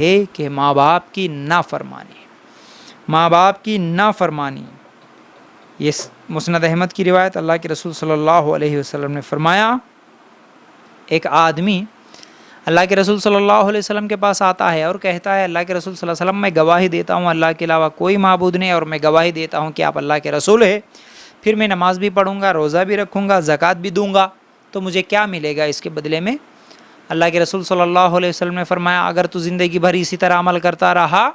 ہے کہ ماں باپ کی نافرمانی، ماں باپ کی نافرمانی۔ یہ مسند احمد کی روایت، اللہ کے رسول صلی اللہ علیہ وسلم نے فرمایا، ایک آدمی اللہ کے رسول صلی اللہ علیہ وسلم کے پاس آتا ہے اور کہتا ہے، اللہ کے رسول صلی اللہ علیہ وسلم، میں گواہی دیتا ہوں اللہ کے علاوہ کوئی معبود نہیں، اور میں گواہی دیتا ہوں کہ آپ اللہ کے رسول ہیں، پھر میں نماز بھی پڑھوں گا، روزہ بھی رکھوں گا، زکوٰۃ بھی دوں گا، تو مجھے کیا ملے گا اس کے بدلے میں؟ اللہ کے رسول صلی اللہ علیہ وسلم نے فرمایا، اگر تو زندگی بھر اسی طرح عمل کرتا رہا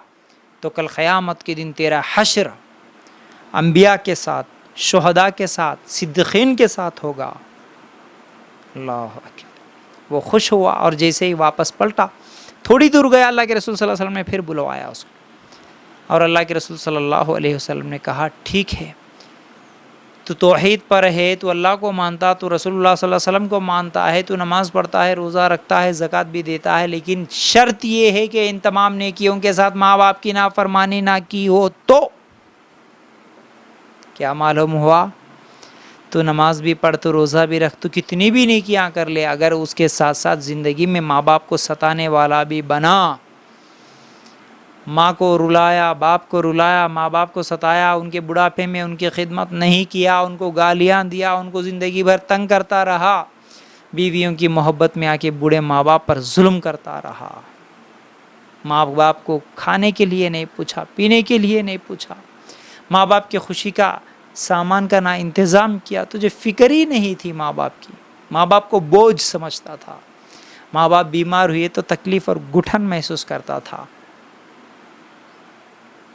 تو کل قیامت کے دن تیرا حشر انبیاء کے ساتھ، شہداء کے ساتھ، صدیقین کے ساتھ ہوگا۔ اللہ اکبر۔ وہ خوش ہوا اور جیسے ہی واپس پلٹا، تھوڑی دور گیا، اللہ کے رسول صلی اللہ علیہ وسلم نے پھر بلوایا اس کو، اور اللہ کے رسول صلی اللہ علیہ وسلم نے کہا، ٹھیک ہے، تو توحید پر ہے، تو اللہ کو مانتا، تو رسول اللہ صلی اللہ علیہ وسلم کو مانتا ہے، تو نماز پڑھتا ہے، روزہ رکھتا ہے، زکوٰۃ بھی دیتا ہے، لیکن شرط یہ ہے کہ ان تمام نیکیوں کے ساتھ ماں باپ کی نافرمانی نہ کی ہو۔ تو کیا معلوم ہوا؟ تو نماز بھی پڑھ، تو روزہ بھی رکھ، تو کتنی بھی نیکیاں کر لے، اگر اس کے ساتھ ساتھ زندگی میں ماں باپ کو ستانے والا بھی بنا، ماں کو رلایا، باپ کو رلایا، ماں باپ کو ستایا، ان کے بڑھاپے میں ان کی خدمت نہیں کیا، ان کو گالیاں دیا، ان کو زندگی بھر تنگ کرتا رہا، بیویوں کی محبت میں آ کے بوڑھے ماں باپ پر ظلم کرتا رہا، ماں باپ کو کھانے کے لیے نہیں پوچھا، پینے کے لیے نہیں پوچھا، ماں باپ کی خوشی کا سامان کا نہ انتظام کیا، تجھے فکر ہی نہیں تھی ماں باپ کی، ماں باپ کو بوجھ سمجھتا تھا، ماں باپ بیمار ہوئے تو تکلیف اور گھٹن محسوس کرتا تھا،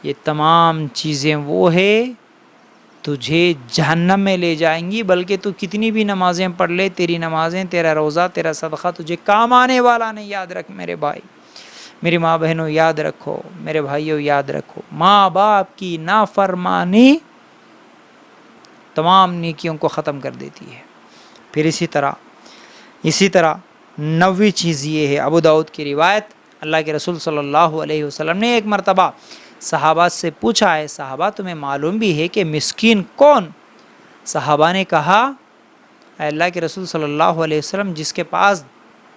یہ تمام چیزیں وہ ہے تجھے جہنم میں لے جائیں گی، بلکہ تو کتنی بھی نمازیں پڑھ لے، تیری نمازیں، تیرا روزہ، تیرا صدقہ تجھے کام آنے والا نہیں۔ یاد رکھ میرے بھائی، میری ماں بہنوں، یاد رکھو میرے بھائیوں، یاد رکھو، ماں باپ کی نافرمانی تمام نیکیوں کو ختم کر دیتی ہے۔ پھر اسی طرح 9ویں چیز یہ ہے، ابو داؤد کی روایت، اللہ کے رسول صلی اللہ علیہ وسلم نے ایک مرتبہ صحابہ سے پوچھا ہے، صحابہ تمہیں معلوم بھی ہے کہ مسکین کون؟ صحابہ نے کہا، اے اللہ کے رسول صلی اللہ علیہ وسلم، جس کے پاس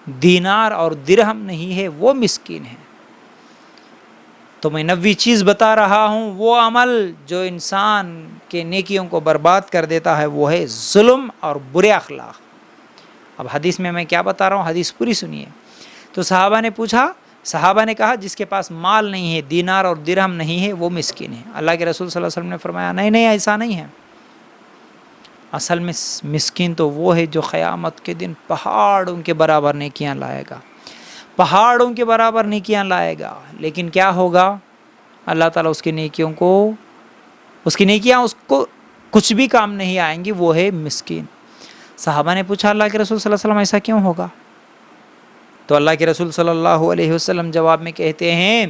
دینار اور درہم نہیں ہے وہ مسکین ہے۔ تو میں 9ویں چیز بتا رہا ہوں، وہ عمل جو انسان کے نیکیوں کو برباد کر دیتا ہے وہ ہے ظلم اور برے اخلاق۔ اب حدیث میں کیا بتا رہا ہوں، حدیث پوری سنیے۔ تو صحابہ نے کہا، جس کے پاس مال نہیں ہے، دینار اور درہم نہیں ہے، وہ مسکین ہے۔ اللہ کے رسول صلی اللہ علیہ وسلم نے فرمایا، نہیں ایسا نہیں ہے، اصل میں مسکین تو وہ ہے جو قیامت کے دن پہاڑوں کے برابر نیکیاں لائے گا، پہاڑوں کے برابر نیکیاں لائے گا، لیکن کیا ہوگا؟ اللہ تعالیٰ اس کی نیکیاں اس کو کچھ بھی کام نہیں آئیں گی، وہ ہے مسکین۔ صحابہ نے پوچھا، اللہ کے رسول صلی اللہ علیہ وسلم ایسا کیوں ہوگا؟ تو اللہ کے رسول صلی اللہ علیہ وسلم جواب میں کہتے ہیں،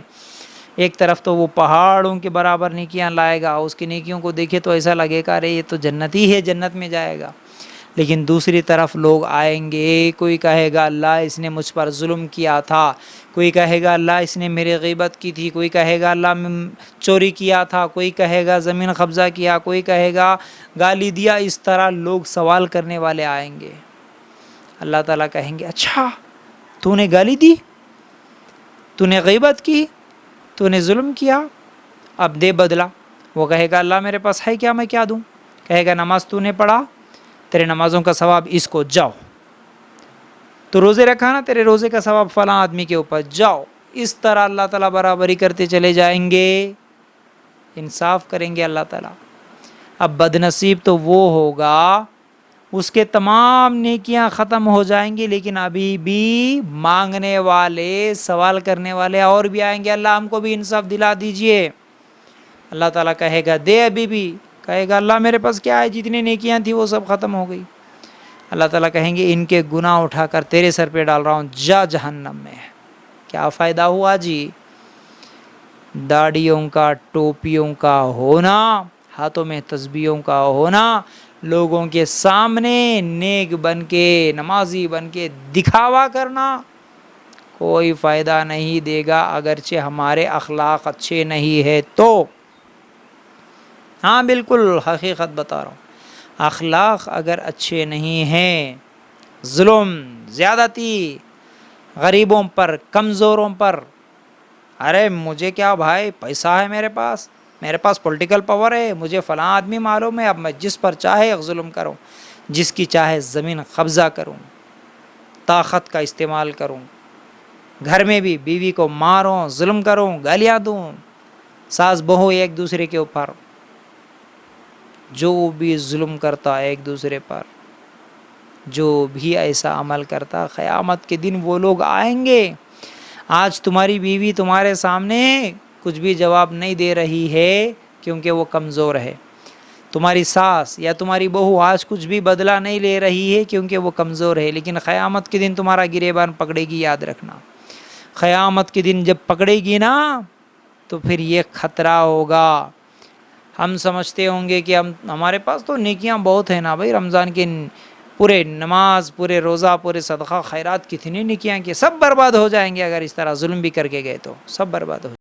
ایک طرف تو وہ پہاڑوں کے برابر نیکیاں لائے گا، اس کی نیکیوں کو دیکھے تو ایسا لگے گا ارے یہ تو جنتی ہے، جنت میں جائے گا، لیکن دوسری طرف لوگ آئیں گے، کوئی کہے گا اللہ اس نے مجھ پر ظلم کیا تھا، کوئی کہے گا اللہ اس نے میری غیبت کی تھی، کوئی کہے گا اللہ چوری کیا تھا، کوئی کہے گا زمین قبضہ کیا، کوئی کہے گا گالی دیا، اس طرح لوگ سوال کرنے والے آئیں گے۔ اللہ تعالیٰ کہیں گے، اچھا تو نے گالی دی، تو نے غیبت کی، تو نے ظلم کیا، اب دے بدلہ۔ وہ کہے گا اللہ میرے پاس ہے کیا، میں کیا دوں؟ کہے گا نماز تو نے پڑھا، تیرے نمازوں کا ثواب اس کو جاؤ، تو روزے رکھا نا، تیرے روزے کا ثواب فلاں آدمی کے اوپر جاؤ۔ اس طرح اللہ تعالیٰ برابری کرتے چلے جائیں گے، انصاف کریں گے اللہ تعالیٰ۔ اب بدنصیب تو وہ ہوگا اس کے تمام نیکیاں ختم ہو جائیں گی، لیکن ابھی بھی مانگنے والے، سوال کرنے والے اور بھی آئیں گے، اللہ ہم کو بھی انصاف دلا دیجئے۔ اللہ تعالیٰ کہے گا دے، ابھی بھی کہے گا اللہ میرے پاس کیا ہے، جتنی نیکیاں تھیں وہ سب ختم ہو گئی۔ اللہ تعالیٰ کہیں گے ان کے گناہ اٹھا کر تیرے سر پہ ڈال رہا ہوں، جا جہنم میں۔ کیا فائدہ ہوا جی؟ داڑھیوں کا، ٹوپیوں کا ہونا، ہاتھوں میں تسبیحوں کا ہونا، لوگوں کے سامنے نیک بن کے، نمازی بن کے دکھاوا کرنا، کوئی فائدہ نہیں دے گا اگرچہ ہمارے اخلاق اچھے نہیں ہے تو۔ ہاں بالکل حقیقت بتا رہا ہوں، اخلاق اگر اچھے نہیں ہیں، ظلم، زیادتی، غریبوں پر، کمزوروں پر، ارے مجھے کیا بھائی، پیسہ ہے میرے پاس پولیٹیکل پاور ہے، مجھے فلاں آدمی معلوم ہے، اب میں جس پر چاہے ظلم کروں، جس کی چاہے زمین قبضہ کروں، طاقت کا استعمال کروں، گھر میں بھی بیوی کو ماروں، ظلم کروں، گالیاں دوں، ساس بہو ایک دوسرے کے اوپر، جو بھی ظلم کرتا ایک دوسرے پر، جو بھی ایسا عمل کرتا، قیامت کے دن وہ لوگ آئیں گے. آج تمہاری بیوی تمہارے سامنے کچھ بھی جواب نہیں دے رہی ہے کیونکہ وہ کمزور ہے. تمہاری ساس یا تمہاری بہو آج کچھ بھی بدلہ نہیں لے رہی ہے کیونکہ وہ کمزور ہے، لیکن قیامت کے دن تمہارا گریبان پکڑے گی، یاد رکھنا. قیامت کے دن جب پکڑے گی نا تو پھر یہ خطرہ ہوگا. ہم سمجھتے ہوں گے کہ ہمارے پاس تو نیکیاں بہت ہیں نا بھائی، رمضان کے پورے نماز، پورے روزہ، پورے صدقہ خیرات، کتنی نیکیاں کی، سب برباد ہو جائیں گے اگر اس طرح ظلم بھی کر کے گئے تو سب برباد ہو جائیں گے.